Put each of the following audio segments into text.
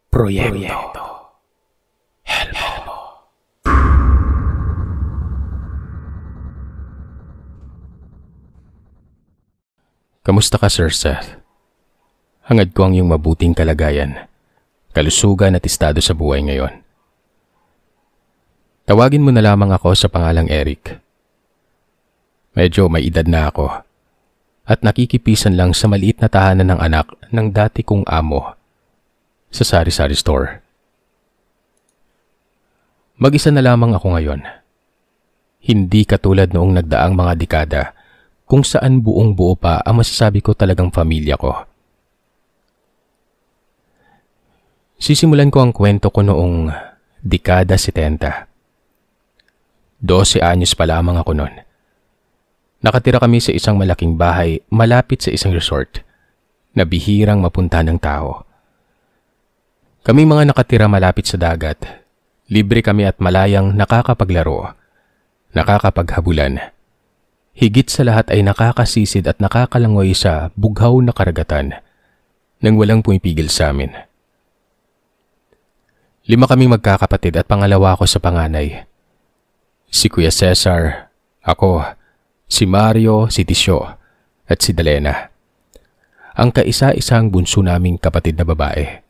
Proyekto Helmo. Kamusta ka, Sir Seth? Hangad ko ang iyong mabuting kalagayan, kalusugan at estado sa buhay ngayon. Tawagin mo na lamang ako sa pangalang Eric. Medyo may edad na ako at nakikipisan lang sa maliit na tahanan ng anak ng dati kong amo sa sari-sari store. Mag-isa na lamang ako ngayon. Hindi katulad noong nagdaang mga dekada kung saan buong buo pa ang masasabi ko talagang pamilya ko. Sisimulan ko ang kwento ko noong dekada 70. 12 anyos pa lamang ako noon. Nakatira kami sa isang malaking bahay malapit sa isang resort na bihirang mapunta ng tao. Kami mga nakatira malapit sa dagat, libre kami at malayang nakakapaglaro, nakakapaghabulan. Higit sa lahat ay nakakasisid at nakakalangoy sa bughaw na karagatan nang walang pumipigil sa amin. 5 kaming magkakapatid at pangalawa ako sa panganay. Si Kuya Cesar, ako, si Mario, si Tisio, at si Dalena. Ang kaisa-isang bunso naming kapatid na babae.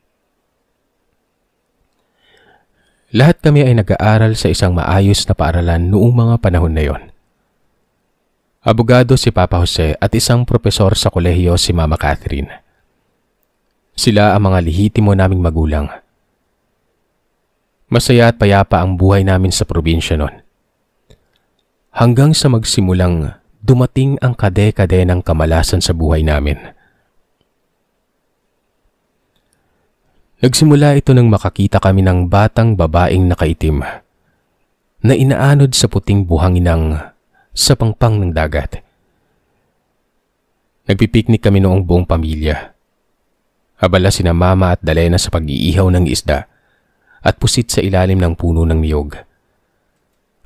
Lahat kami ay nag-aaral sa isang maayos na paaralan noong mga panahon na yon. Abogado si Papa Jose at isang propesor sa kolehiyo si Mama Catherine. Sila ang mga lihitimo naming magulang. Masaya at payapa ang buhay namin sa probinsya noon. Hanggang sa magsimulang dumating ang kade-kade ng kamalasan sa buhay namin. Nagsimula ito nang makakita kami ng batang babaeng nakaitim na inaanod sa puting buhanginang sa pangpang ng dagat. Nagpipiknik kami noong buong pamilya. Abala sina Mama at Dalena sa pag-iihaw ng isda at pusit sa ilalim ng puno ng niyog.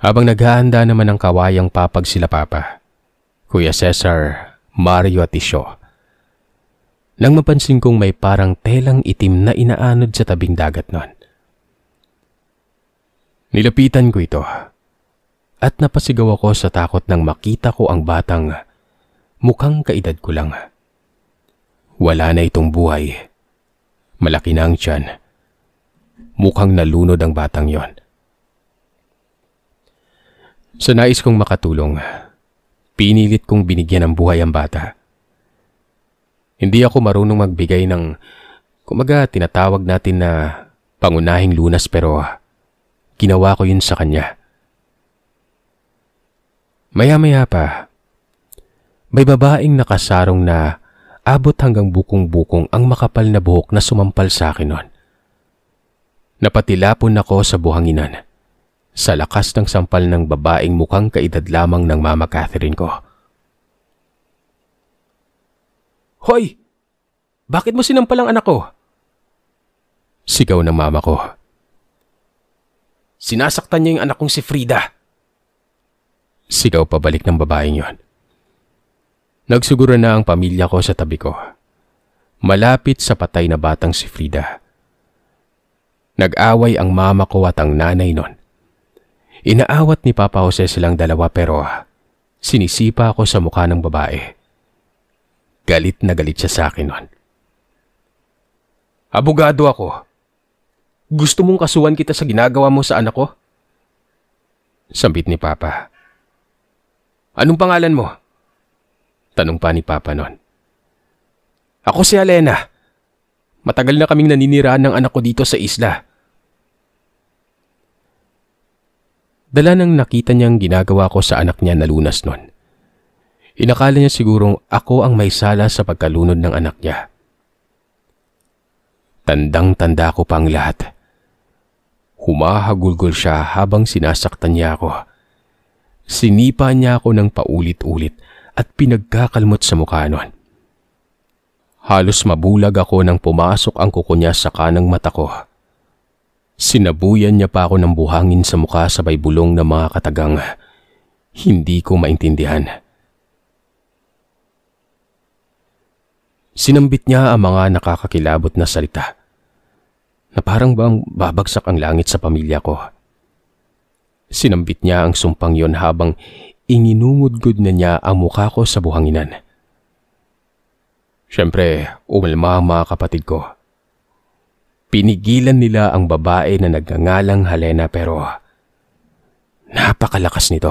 Habang naghahanda naman ng kawayang papag sila Papa, Kuya Cesar, Mario at Tisio. Nang mapansin kong may parang telang itim na inaanod sa tabing dagat noon. Nilapitan ko ito at napasigaw ako sa takot nang makita ko ang batang mukhang kaedad ko lang. Wala na itong buhay. Malaki na ang tiyan. Mukhang nalunod ang batang yon. Sa nais kong makatulong, pinilit kong binigyan ng buhay ang bata. Hindi ako marunong magbigay ng, kumaga tinatawag natin na pangunahing lunas pero ginawa ko yun sa kanya. Maya-maya pa, may babaeng nakasarong na abot hanggang bukong-bukong ang makapal na buhok na sumampal sa akin noon. Napatilapon ako sa buhanginan sa lakas ng sampal ng babaeng mukhang kaedad lamang ng Mama Catherine ko. "Hoy! Bakit mo sinampal ang anak ko?" Sigaw ng mama ko. "Sinasaktan niya yung anak kong si Frida." Sigaw pabalik ng babaeng yon. Nagsuguro na ang pamilya ko sa tabi ko, malapit sa patay na batang si Frida. Nag-away ang mama ko at ang nanay nun. Inaawat ni Papa Jose silang dalawa pero sinisipa ako sa mukha ng babae. Galit na galit siya sa akin nun. "Abogado ako. Gusto mong kasuhan kita sa ginagawa mo sa anak ko?" Sambit ni Papa. "Anong pangalan mo?" Tanong pa ni Papa nun. "Ako si Alena. Matagal na kaming naniniraan ng anak ko dito sa isla." Dala nang nakita niyang ginagawa ko sa anak niya na lunas nun. Inakala niya sigurong ako ang may sala sa pagkalunod ng anak niya. Tandang-tanda ko pang lahat. Humahagulgol siya habang sinasaktan niya ako. Sinipa niya ako ng paulit-ulit at pinagkakalmot sa mukha nun. Halos mabulag ako nang pumasok ang kuko niya sa kanang mata ko. Sinabuyan niya pa ako ng buhangin sa mukha sabay bulong ng mga katagang hindi ko maintindihan. Sinambit niya ang mga nakakakilabot na salita. na parang bang babagsak ang langit sa pamilya ko. Sinambit niya ang sumpang yon habang inginungudgod na niya ang mukha ko sa buhanginan. Siyempre, umalma ang mga kapatid ko. Pinigilan nila ang babae na nagngangalang Helena pero napakalakas nito.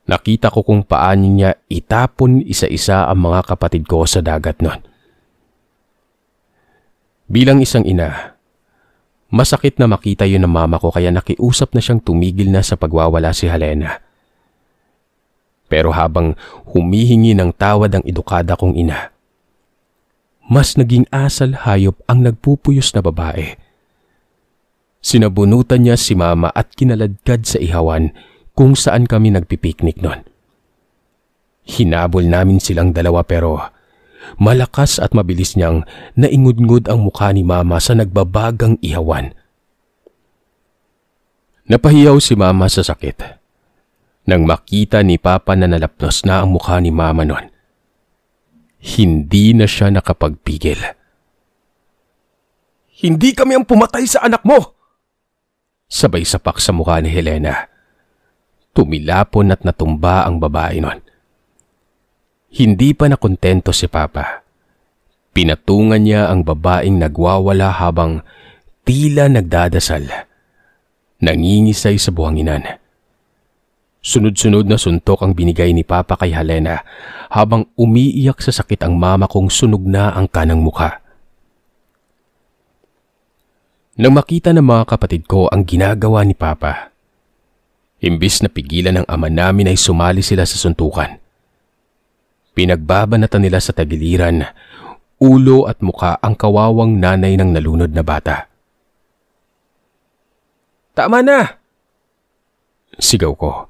Nakita ko kung paano niya itapon isa-isa ang mga kapatid ko sa dagat nun. Bilang isang ina, masakit na makita yun ng mama ko kaya nakiusap na siyang tumigil na sa pagwawala si Helena. Pero habang humihingi ng tawad ang edukada kong ina, mas naging asal hayop ang nagpupuyos na babae. Sinabunutan niya si mama at kinaladkad sa ihawan kung saan kami nagpipiknik nun. Hinabol namin silang dalawa pero malakas at mabilis niyang naingudngod ang mukha ni mama sa nagbabagang ihawan. Napahiyaw si mama sa sakit nang makita ni Papa na nalapnos na ang mukha ni mama nun. Hindi na siya nakapagpigil. "Hindi kami ang pumatay sa anak mo!" Sabay sapak sa mukha ni Helena. Tumilapon at natumba ang babae nun. Hindi pa nakontento si Papa. Pinatungan niya ang babaeng nagwawala habang tila nagdadasal. Nangingisay sa buhanginan. Sunod-sunod na suntok ang binigay ni Papa kay Helena habang umiiyak sa sakit ang mama kong sunog na ang kanang mukha. Nang makita ng mga kapatid ko ang ginagawa ni Papa, imbis na pigilan ng ama namin ay sumali sila sa suntukan. Pinagbabanatan nila sa tagiliran, ulo at mukha ang kawawang nanay ng nalunod na bata. "Tama na!" sigaw ko.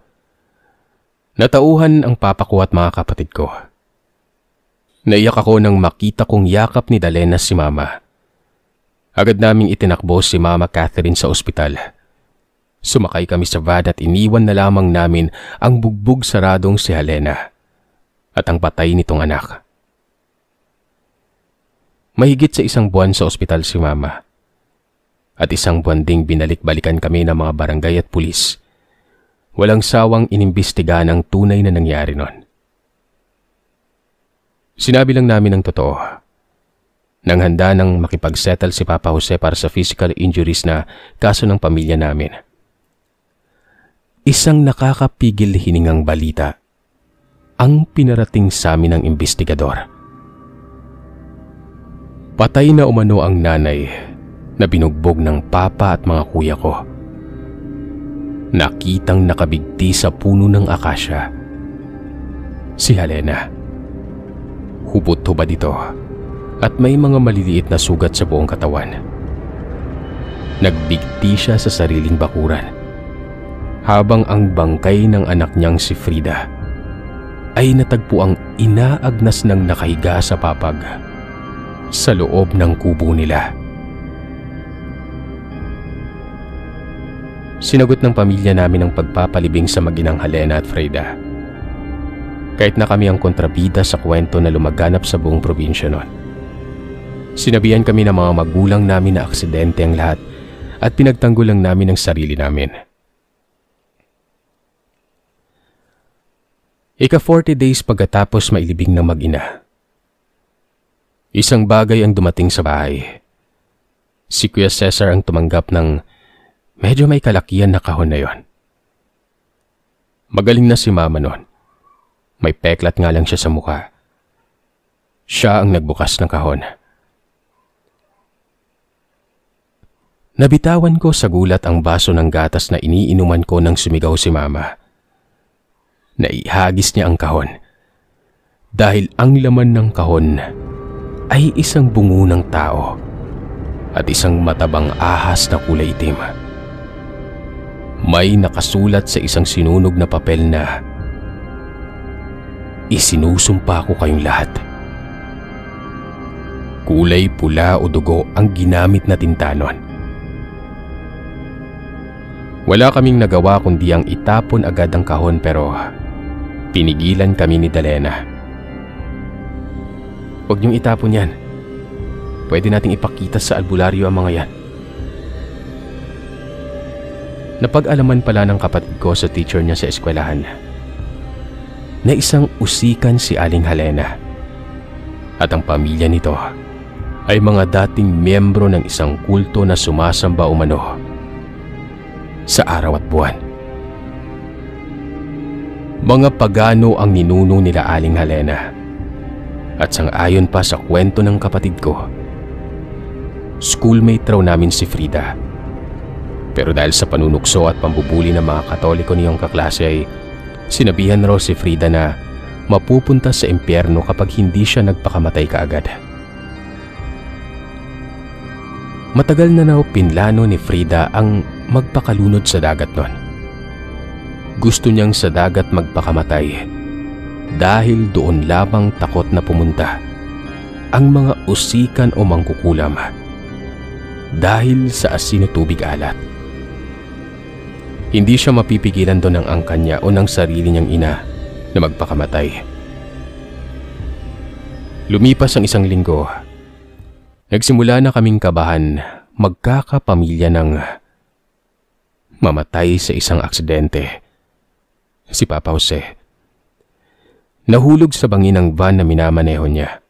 Natauhan ang papa ko at mga kapatid ko. Naiyak ako nang makita kong yakap ni Dalena si mama. Agad naming itinakbo si Mama Catherine sa ospital. Sumakay kami sa van at iniwan na lamang namin ang bugbog saradong si Helena at ang patay nitong anak. Mahigit sa 1 buwan sa ospital si mama at 1 buwan ding binalik-balikan kami ng mga barangay at pulis. Walang sawang inimbestigahan ang tunay na nangyari nun. Sinabi lang namin ang totoo. Nang handa nang makipagsettle si Papa Jose para sa physical injuries na kaso ng pamilya namin. Isang nakakapigil hiningang balita ang pinarating sa amin ng imbestigador. Patay na umano ang nanay na binugbog ng papa at mga kuya ko. Nakitang nakabigti sa puno ng akasya. Si Helena. Hubot-hubad ito at may mga maliliit na sugat sa buong katawan. Nagbigti siya sa sariling bakuran, habang ang bangkay ng anak niyang si Frida ay natagpuang inaagnas ng nakahiga sa papag sa loob ng kubo nila. Sinagot ng pamilya namin ang pagpapalibing sa mag-inang Helena at Frida. Kahit na kami ang kontrabida sa kwento na lumaganap sa buong probinsya noon. Sinabihan kami ng mga magulang namin na aksidente ang lahat at pinagtanggol lang namin ang sarili namin. Ika-40 days pagkatapos mailibing ng mag-ina. Isang bagay ang dumating sa bahay. Si Kuya Cesar ang tumanggap ng medyo may kalakihan na kahon na yon. Magaling na si mama noon. May peklat nga lang siya sa mukha. Siya ang nagbukas ng kahon. Nabitawan ko sa gulat ang baso ng gatas na iniinuman ko nang sumigaw si mama. Naihagis niya ang kahon. Dahil ang laman ng kahon ay isang bungo ng tao at isang matabang ahas na kulay itim. May nakasulat sa isang sinunog na papel na, "Isinusumpa ko kayong lahat." Kulay pula o dugo ang ginamit na tinta nun. Wala kaming nagawa kundi ang itapon agad ang kahon pero pinigilan kami ni Dalena. "Huwag niyong itapon yan. pwede nating ipakita sa albularyo ang mga yan. Napag-alaman pala ng kapatid ko sa teacher niya sa eskwelahan na isang usikan si Aling Helena at ang pamilya nito ay mga dating miyembro ng isang kulto na sumasamba umano sa araw at buwan. Mga pagano ang ninuno nila Aling Helena at sang-ayon pa sa kwento ng kapatid ko, schoolmate raw namin si Frida. Pero dahil sa panunukso at pambubuli ng mga Katoliko niyong kaklase ay sinabihan raw si Frida na mapupunta sa impyerno kapag hindi siya nagpakamatay kaagad. Matagal na raw pinlano ni Frida ang magpakalunod sa dagat nun. Gusto niyang sa dagat magpakamatay dahil doon lamang takot na pumunta ang mga usikan o mangkukulam dahil sa asin o tubig alat. Hindi siya mapipigilan doon ng angkan niya o ng sarili niyang ina na magpakamatay. Lumipas ang isang linggo. Nagsimula na kaming kabahan magkakapamilya ng mamatay sa isang aksidente. Si Papa Jose. Nahulog sa bangin ng van na minamaneho niya.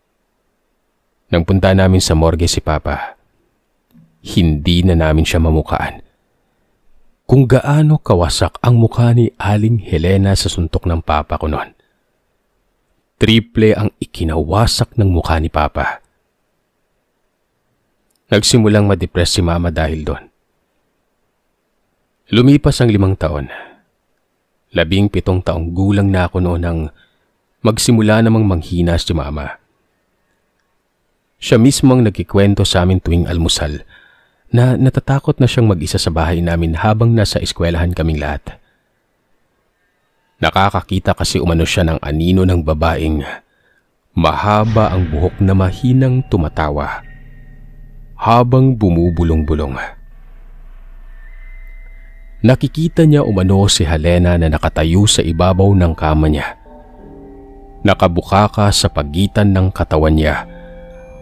Nang punta namin sa morgue si Papa, hindi na namin siya mamukaan. Kung gaano kawasak ang mukha ni Aling Helena sa suntok ng Papa ko noon. Triple ang ikinawasak ng mukha ni Papa. Nagsimulang madepress si Mama dahil doon. Lumipas ang 5 taon. 17 taong gulang na ako noon nang magsimula namang manghina si Mama. Siya mismo ang nagkikwento sa amin tuwing almusal na natatakot na siyang mag-isa sa bahay namin habang nasa eskwelahan kaming lahat. Nakakakita kasi umano siya ng anino ng babaeng mahaba ang buhok na mahinang tumatawa habang bumubulong-bulong. Nakikita niya umano si Helena na nakatayo sa ibabaw ng kama niya. Nakabukaka sa pagitan ng katawan niya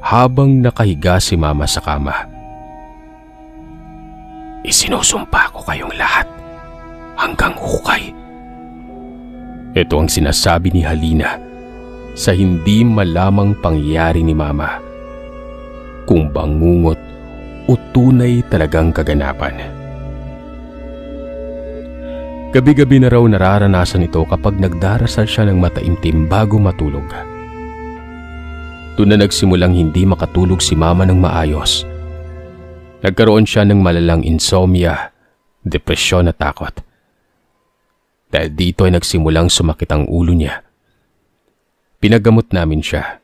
habang nakahiga si Mama sa kama. Isinusumpa ko kayong lahat hanggang hukay. Ito ang sinasabi ni Halina sa hindi malamang pangyayari ni Mama, kung bangungot o tunay talagang kaganapan. Gabi-gabi na raw nararanasan ito kapag nagdarasal siya ng mataimtim bago matulog. Doon na nagsimulang hindi makatulog si Mama ng maayos. Nagkaroon siya ng malalang insomnia, depresyon at takot. Dahil dito ay nagsimulang sumakit ang ulo niya. Pinagamot namin siya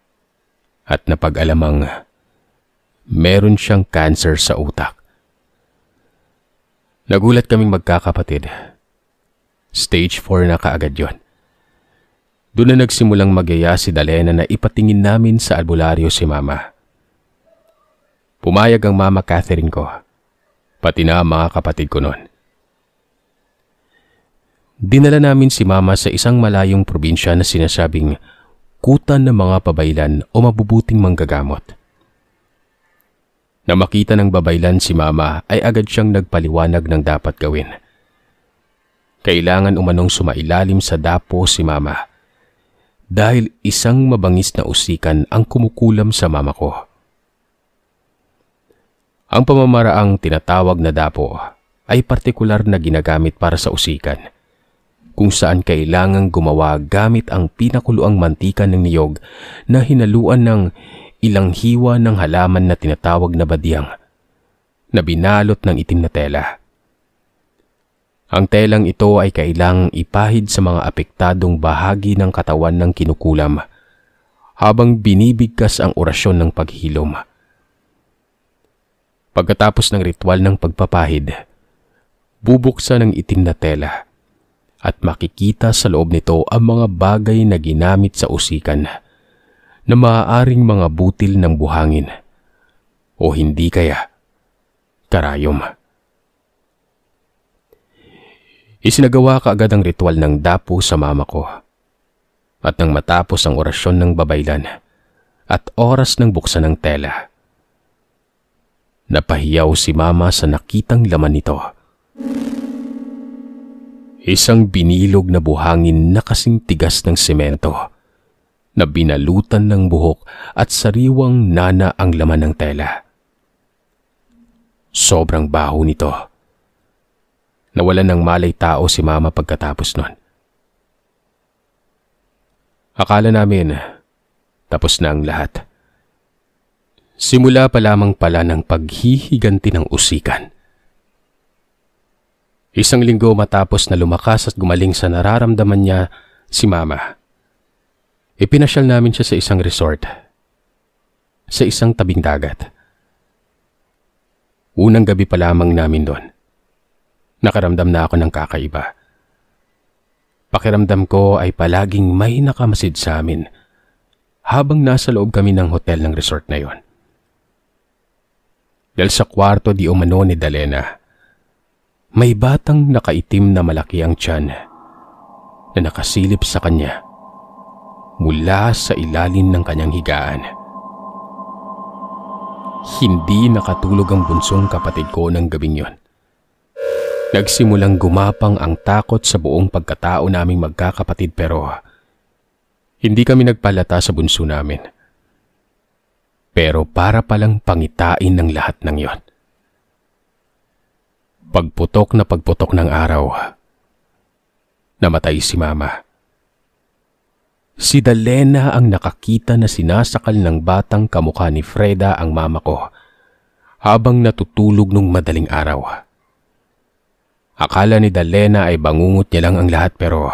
at napag-alamang meron siyang cancer sa utak. Nagulat kaming magkakapatid. Stage 4 na kaagad yon. Doon na nagsimulang magyaya si Dalena na ipatingin namin sa albularyo si Mama. Pumayag ang Mama Catherine ko, pati na ang mga kapatid ko noon. Dinala namin si Mama sa isang malayong probinsya na sinasabing kutan ng mga pabaylan o mabubuting manggagamot. Na makita ng babaylan si Mama ay agad siyang nagpaliwanag ng dapat gawin. Kailangan umanong sumailalim sa dapo si Mama dahil isang mabangis na usikan ang kumukulam sa Mama ko. Ang pamamaraang tinatawag na dapo ay partikular na ginagamit para sa usikan, kung saan kailangang gumawa gamit ang pinakuluang mantika ng niyog na hinaluan ng ilang hiwa ng halaman na tinatawag na badyang na binalot ng itim na tela. Ang telang ito ay kailangang ipahid sa mga apektadong bahagi ng katawan ng kinukulam habang binibigkas ang orasyon ng paghilom. Pagkatapos ng ritual ng pagpapahid, bubuksan ang itim na tela at makikita sa loob nito ang mga bagay na ginamit sa usikan na maaaring mga butil ng buhangin o hindi kaya karayom. Isinagawa kaagad ang ritual ng dapo sa Mama ko. At nang matapos ang orasyon ng babaylan at oras ng buksan ng tela, Napahiyaw si Mama sa nakitang laman nito. Isang binilog na buhangin na kasing tigas ng semento na binalutan ng buhok at sariwang nana ang laman ng tela. Sobrang baho nito. Nawalan ng malay tao si Mama pagkatapos nun. Akala namin tapos na ang lahat. Simula pa lamang pala ng paghihiganti ng usikan. Isang linggo matapos na lumakas at gumaling sa nararamdaman niya si Mama, ipinasyal namin siya sa isang resort, sa isang tabing dagat. Unang gabi pa lamang namin doon, nakaramdam na ako ng kakaiba. Pakiramdam ko ay palaging may nakamasid sa amin habang nasa loob kami ng hotel ng resort na yon. Dahil sa kwarto di umano ni Dalena, may batang nakaitim na malaki ang tiyan na nakasilip sa kanya mula sa ilalim ng kanyang higaan. Hindi nakatulog ang bunsong kapatid ko ng gabing yon. Nagsimulang gumapang ang takot sa buong pagkatao naming magkakapatid pero hindi kami nagpalata sa bunso namin. Pero para palang pangitain ng lahat ng yon. Pagputok ng araw, namatay si Mama. Si Dalena ang nakakita na sinasakal ng batang kamukha ni Freda ang mama ko habang natutulog nung madaling araw. Akala ni Dalena ay bangungot niya lang ang lahat pero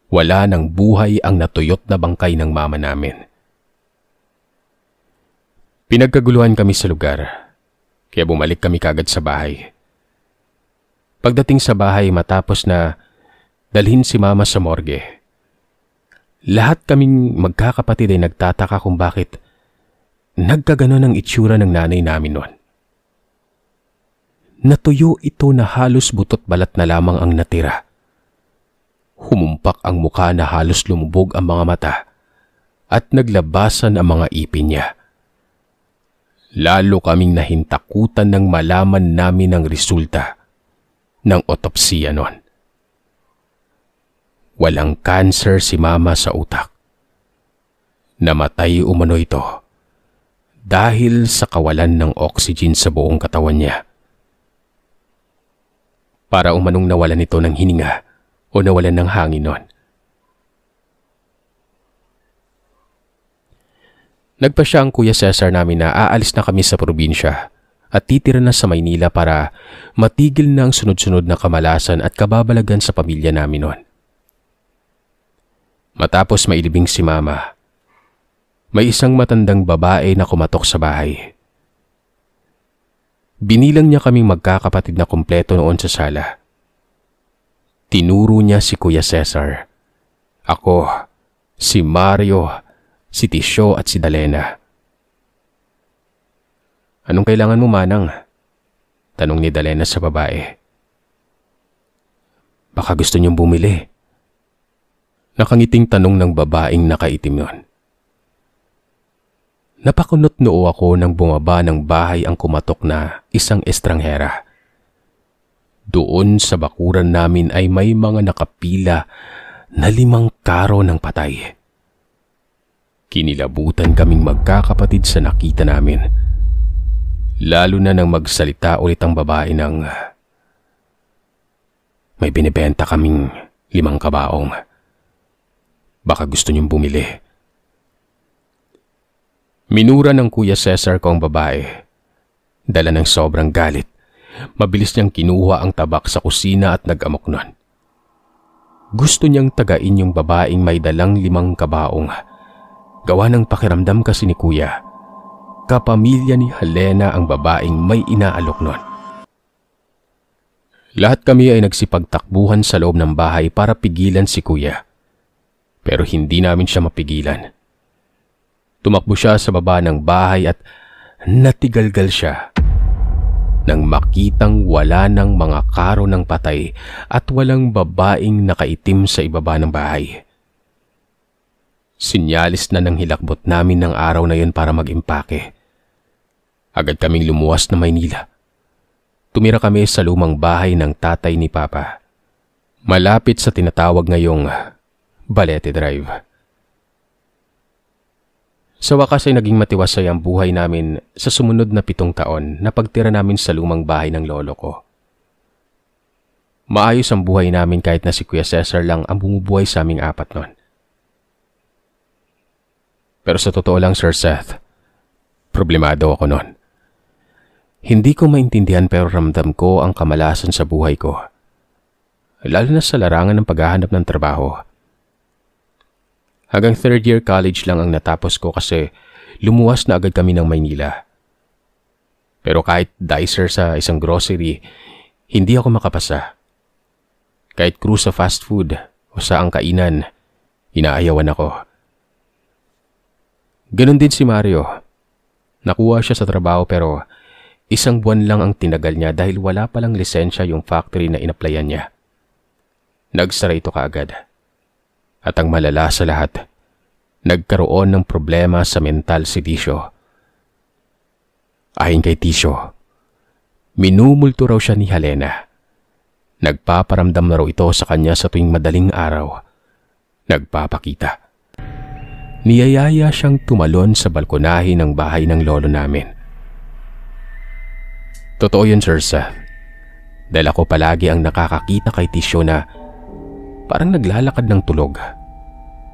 wala ng buhay ang natuyot na bangkay ng mama namin. Pinagkaguluhan kami sa lugar, kaya bumalik kami kagad sa bahay. Pagdating sa bahay matapos na dalhin si Mama sa morgue, lahat kaming magkakapatid ay nagtataka kung bakit nagkaganon ang itsura ng nanay namin noon. Natuyo ito na halos butot balat na lamang ang natira. Humumpak ang mukha na halos lumubog ang mga mata at naglabasan ang mga ipin niya. Lalo kaming nahintakutan nang malaman namin ang resulta ng otopsiya noon. Walang cancer si Mama sa utak. Namatay umano ito dahil sa kawalan ng oxygen sa buong katawan niya. Para umanong nawalan ito ng hininga o nawalan ng hangin noon. Nagpa siya ang Kuya Cesar namin na aalis na kami sa probinsya at titira na sa Maynila para matigil na ang sunod-sunod na kamalasan at kababalagan sa pamilya namin noon. Matapos mailibing si Mama, may isang matandang babae na kumatok sa bahay. Binilang niya kaming magkakapatid na kumpleto noon sa sala. Tinuro niya si Kuya Cesar, ako, si Mario, si Tisyo at si Dalena. Anong kailangan mo, Manang? Tanong ni Dalena sa babae. Baka gusto niyong bumili. Nakangiting tanong ng babaeng nakaitim nun. Napakunot noo ako nang bumaba ng bahay ang kumatok na isang estranghera. Doon sa bakuran namin ay may mga nakapila na 5 karo ng patay. Kinilabutan kaming magkakapatid sa nakita namin. Lalo na nang magsalita ulit ang babae ng may binibenta kaming 5 kabaong. Baka gusto niyong bumili. Minura ng Kuya Cesar ko ang babae. Dala ng sobrang galit, mabilis niyang kinuha ang tabak sa kusina at nag-amok nun. Gusto niyang tagain yung babaeng may dalang 5 kabaong. Gawa ng pakiramdam kasi ni Kuya, kapamilya ni Helena ang babaeng may inaalok nun. Lahat kami ay nagsipagtakbuhan sa loob ng bahay para pigilan si Kuya. Pero hindi namin siya mapigilan. Tumakbo siya sa baba ng bahay at natigalgal siya nang makitang wala ng mga karo ng patay at walang babaeng nakaitim sa ibaba ng bahay. Sinyalis na ng hilakbot namin ng araw na yun para mag-impake. Agad kaming lumuwas na Maynila. Tumira kami sa lumang bahay ng tatay ni Papa, malapit sa tinatawag ngayong Balete Drive. Sa wakas ay naging matiwasay ang buhay namin sa sumunod na 7 taon na pagtira namin sa lumang bahay ng lolo ko. Maayos ang buhay namin kahit na si Kuya Cesar lang ang bumubuhay sa aming 4 noon. Pero sa totoo lang, Sir Seth, problemado ako noon. Hindi ko maintindihan pero ramdam ko ang kamalasan sa buhay ko, lalo na sa larangan ng paghahanap ng trabaho. Hanggang 3rd year college lang ang natapos ko kasi lumuwas na agad kami ng Maynila. Pero kahit dicer sa isang grocery, hindi ako makapasa. Kahit crew sa fast food o sa ang kainan, inaayawan ako. Ganon din si Mario. Nakuha siya sa trabaho pero 1 buwan lang ang tinagal niya dahil wala palang lisensya yung factory na inaplayan niya. Nagsara ito kaagad. At ang malala sa lahat, nagkaroon ng problema sa mental si Tisyo. Ayon kay Tisyo, minumulto raw siya ni Helena. Nagpaparamdam na raw ito sa kanya sa tuwing madaling araw. Nagpapakita. Niyayaya siyang tumalon sa balkonahe ng bahay ng lolo namin. Totoo yun, Sir Seth. Dahil ako palagi ang nakakakita kay Tisyo na parang naglalakad ng tulog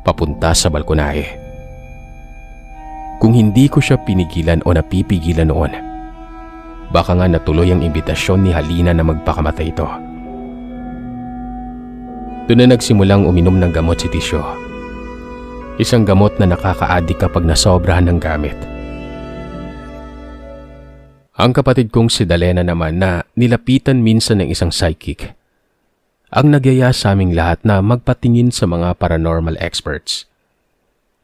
papunta sa balkonahe. Kung hindi ko siya pinigilan o napipigilan noon, baka nga natuloy ang imbitasyon ni Halina na magpakamatay ito. Doon na nagsimulang uminom ng gamot si Tisyo. Isang gamot na nakaka-addict kapag nasobrahan ng gamit. Ang kapatid kong si Dalena naman na nilapitan minsan ng isang psychic, ang nagyaya sa aming lahat na magpatingin sa mga paranormal experts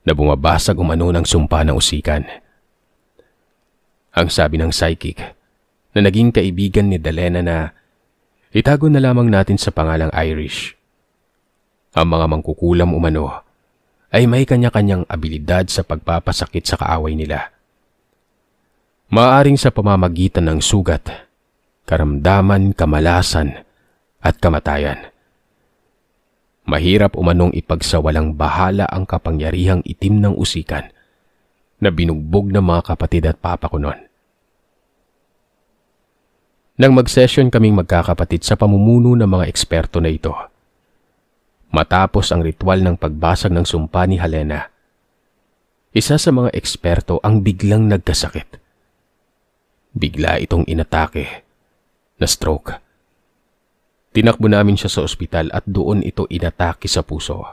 na bumabasag umano ng sumpa ng usikan. Ang sabi ng psychic na naging kaibigan ni Dalena na itago na lamang natin sa pangalang Irish. Ang mga mangkukulam umano ay may kanya-kanyang abilidad sa pagpapasakit sa kaaway nila. Maaaring sa pamamagitan ng sugat, karamdaman, kamalasan, at kamatayan. Mahirap umanong ipagsawalang bahala ang kapangyarihang itim ng usikan na binugbog ng mga kapatid at papa ko noon. Nang mag-session kaming magkakapatid sa pamumuno ng mga eksperto na ito, matapos ang ritual ng pagbasag ng sumpa ni Helena, isa sa mga eksperto ang biglang nagkasakit. Bigla itong inatake na stroke. Tinakbo namin siya sa ospital at doon ito inatake sa puso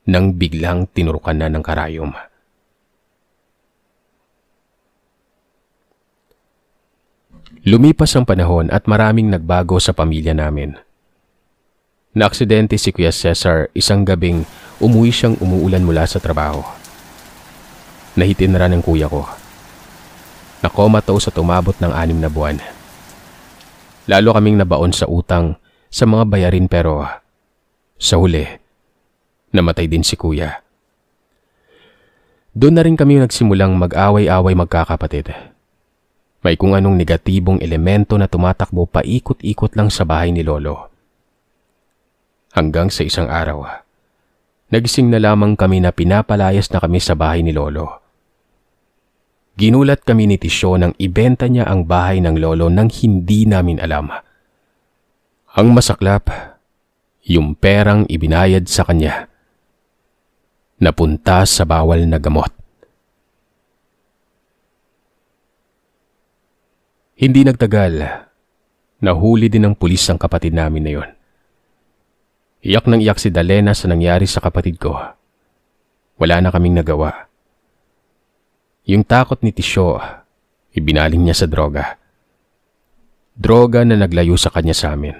nang biglang tinurukan na ng karayom. Lumipas ang panahon at maraming nagbago sa pamilya namin. Naaksidente si Kuya Cesar isang gabing umuwi siyang umuulan mula sa trabaho. Nahitin na rin ang kuya ko. Nakomatose at umabot ng 6 na buwan. Lalo kaming nabaon sa utang sa mga bayarin pero sa huli, namatay din si kuya. Doon na rin kami nagsimulang mag-away-away magkakapatid. May kung anong negatibong elemento na tumatakbo paikot-ikot lang sa bahay ni Lolo. Hanggang sa isang araw, nagising na lamang kami na pinapalayas na kami sa bahay ni Lolo. Ginulat kami ni Tisyo nang ibenta niya ang bahay ng lolo nang hindi namin alam. Ang masaklap, yung perang ibinayad sa kanya, napunta sa bawal na gamot. Hindi nagtagal, nahuli din ng pulis ang kapatid namin na yon. Iyak nang iyak si Dalena sa nangyari sa kapatid ko. Wala na kaming nagawa. Yung takot ni Tisyo, ibinaling niya sa droga. Droga na naglayo sa kanya sa amin.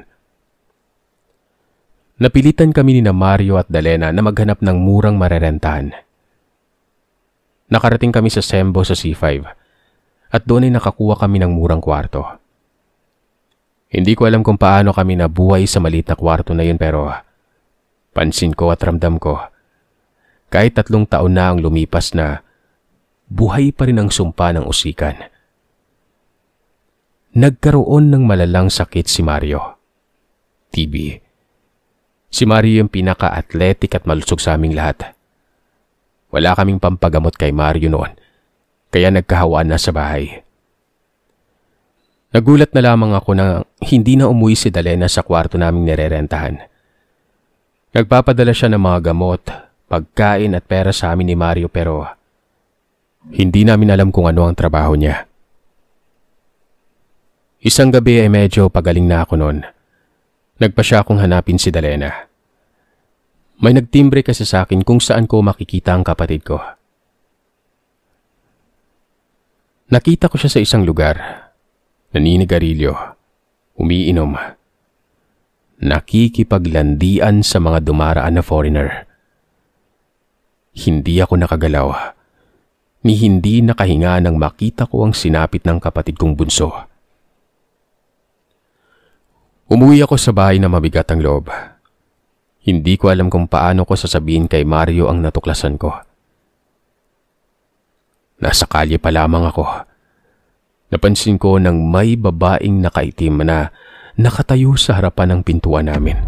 Napilitan kami ni Mario at Dalena na maghanap ng murang marerentahan. Nakarating kami sa Sembo sa C5 at doon ay nakakuha kami ng murang kwarto. Hindi ko alam kung paano kami nabuhay sa maliit na kwarto na yun pero pansin ko at ramdam ko, kahit 3 taon na ang lumipas na buhay pa rin ang sumpa ng usikan nagkaroon ng malalang sakit si Mario. TB. Si Mario yung pinaka-athletic at malusog sa aming lahat. Wala kaming pampagamot kay Mario noon, kaya nagkahawaan na sa bahay. Nagulat na lamang ako na hindi na umuwi si Dalena sa kwarto naming nirerentahan. Nagpapadala siya ng mga gamot, pagkain at pera sa amin ni Mario pero hindi namin alam kung ano ang trabaho niya. Isang gabi ay medyo pagaling na ako noon. Nagpa siya akong hanapin si Dalena. May nagtimbre kasi sa akin kung saan ko makikita ang kapatid ko. Nakita ko siya sa isang lugar. Naninigarilyo. Umiinom. Nakikipaglandian sa mga dumaraan na foreigner. Hindi ako nakagalaw. Ni hindi nakahinga nang makita ko ang sinapit ng kapatid kong bunso. Umuwi ako sa bahay na mabigat ang loob. Hindi ko alam kung paano ko sasabihin kay Mario ang natuklasan ko. Nasa kalye pa lamang ako. Napansin ko nang may babaeng nakaitim na nakatayo sa harapan ng pintuan namin.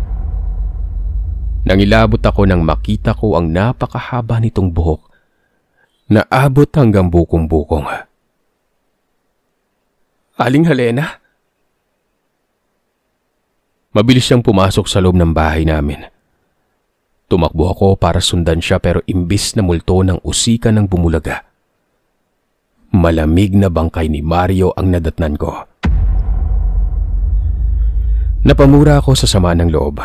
Nangilabot ako nang makita ko ang napakahaba nitong buhok na abot hanggang bukong-bukong. Aling Helena? Mabilis siyang pumasok sa loob ng bahay namin. Tumakbo ako para sundan siya pero imbis na multo ng usika ng bumulaga. Malamig na bangkay ni Mario ang nadatnan ko. Napamura ako sa sama ng loob.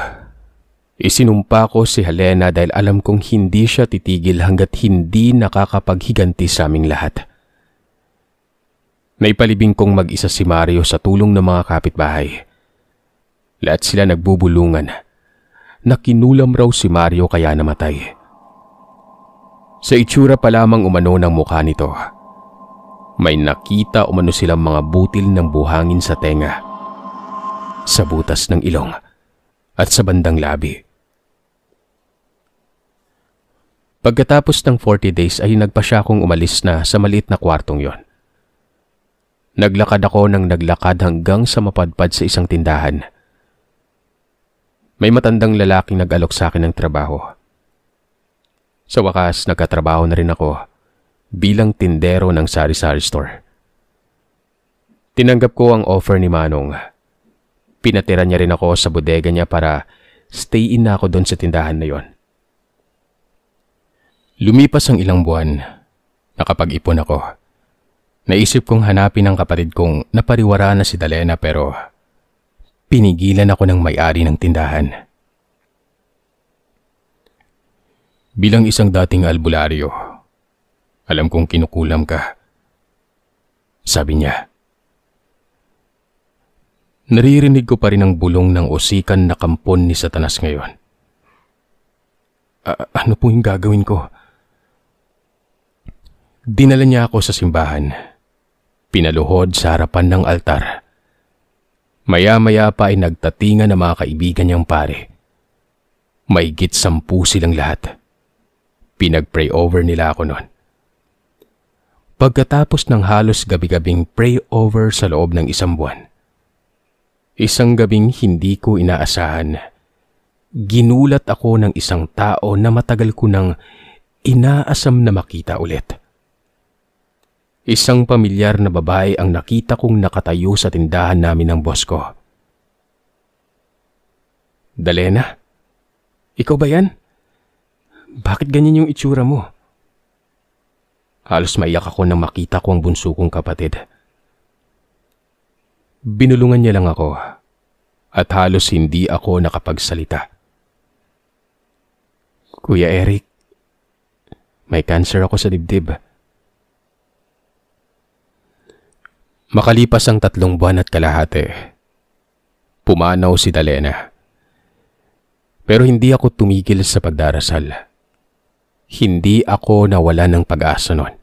Isinumpa ko si Helena dahil alam kong hindi siya titigil hanggat hindi nakakapaghiganti sa aming lahat. Naipalibing kong mag-isa si Mario sa tulong ng mga kapitbahay. Lahat sila nagbubulungan. Nakinulam raw si Mario kaya namatay. Sa itsura pa lamang umano ng mukha nito, may nakita umano silang mga butil ng buhangin sa tenga, sa butas ng ilong, at sa bandang labi. Pagkatapos ng 40 days ay nagpa siya akong umalis na sa maliit na kwartong yon. Naglakad ako ng naglakad hanggang sa mapadpad sa isang tindahan. May matandang lalaking nag-alok sa akin ng trabaho. Sa wakas, nagkatrabaho na rin ako bilang tindero ng sari-sari store. Tinanggap ko ang offer ni Manong. Pinatira niya rin ako sa bodega niya para stay-in na ako doon sa tindahan na yon. Lumipas ang ilang buwan, nakapag-ipon ako. Naisip kong hanapin ang kapatid kong napariwara na si Dalena pero pinigilan ako ng may-ari ng tindahan. Bilang isang dating albularyo, alam kong kinukulam ka, sabi niya. Naririnig ko pa rin ang bulong ng usikan na kampon ni Satanas ngayon. Ano po yung gagawin ko? Dinala niya ako sa simbahan. Pinaluhod sa harapan ng altar. Maya-maya pa ay nagtatingan ng mga kaibigan niyang pare. Mahigit 10 silang lahat. Pinag-pray over nila ako noon. Pagkatapos ng halos gabi-gabing pray over sa loob ng 1 buwan, isang gabing hindi ko inaasahan, ginulat ako ng isang tao na matagal ko nang inaasam na makita ulit. Isang pamilyar na babae ang nakita kong nakatayo sa tindahan namin ng boss ko. Dalena? Ikaw ba yan? Bakit ganyan yung itsura mo? Halos maiyak ako nang makita ko ang bunso kong kapatid. Binulungan niya lang ako at halos hindi ako nakapagsalita. Kuya Eric, may cancer ako sa dibdib. Makalipas ang 3 buwan at kalahati, pumanaw si Dalena. Pero hindi ako tumigil sa pagdarasal. Hindi ako nawala ng pag-asa noon.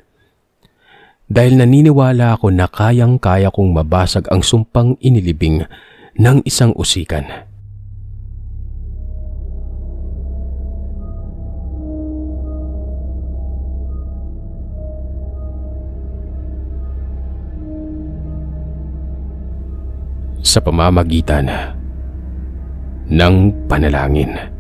Dahil naniniwala ako na kayang-kaya kong mabasag ang sumpang inilibing ng isang usikan. sa pamamagitan ng panalangin.